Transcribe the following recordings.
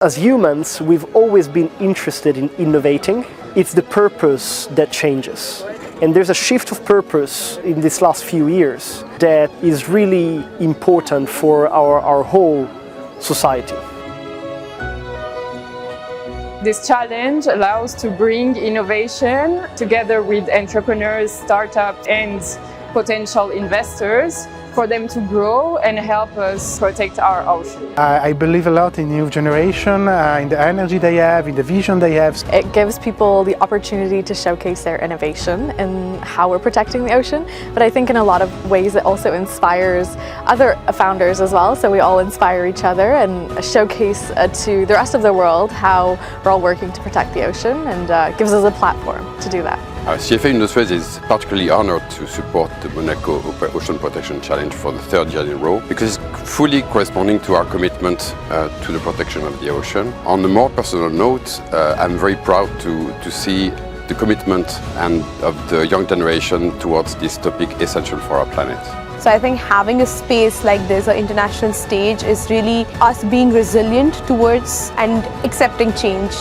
As humans, we've always been interested in innovating. It's the purpose that changes. And there's a shift of purpose in these last few years that is really important for our whole society. This challenge allows to bring innovation together with entrepreneurs, startups and potential investors for them to grow and help us protect our ocean. I believe a lot in new generation, in the energy they have, in the vision they have. It gives people the opportunity to showcase their innovation and how we're protecting the ocean, but I think in a lot of ways it also inspires other founders as well, so we all inspire each other and showcase to the rest of the world how we're all working to protect the ocean, and gives us a platform to do that. CFA Industries is particularly honored to support the Monaco Ocean Protection Challenge for the third year in a row because it's fully corresponding to our commitment to the protection of the ocean. On a more personal note, I'm very proud to see the commitment of the young generation towards this topic essential for our planet. So I think having a space like this, an international stage, is really us being resilient towards and accepting change.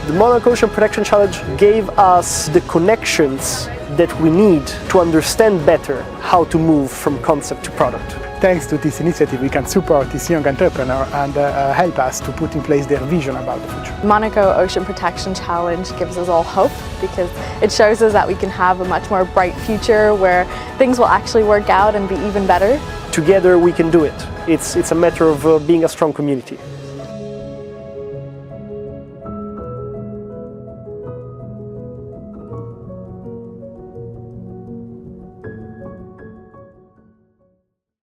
The Monaco Ocean Protection Challenge gave us the connections that we need to understand better how to move from concept to product. Thanks to this initiative, we can support this young entrepreneur and help us to put in place their vision about the future. Monaco Ocean Protection Challenge gives us all hope because it shows us that we can have a much more bright future where things will actually work out and be even better. Together we can do it. It's a matter of being a strong community.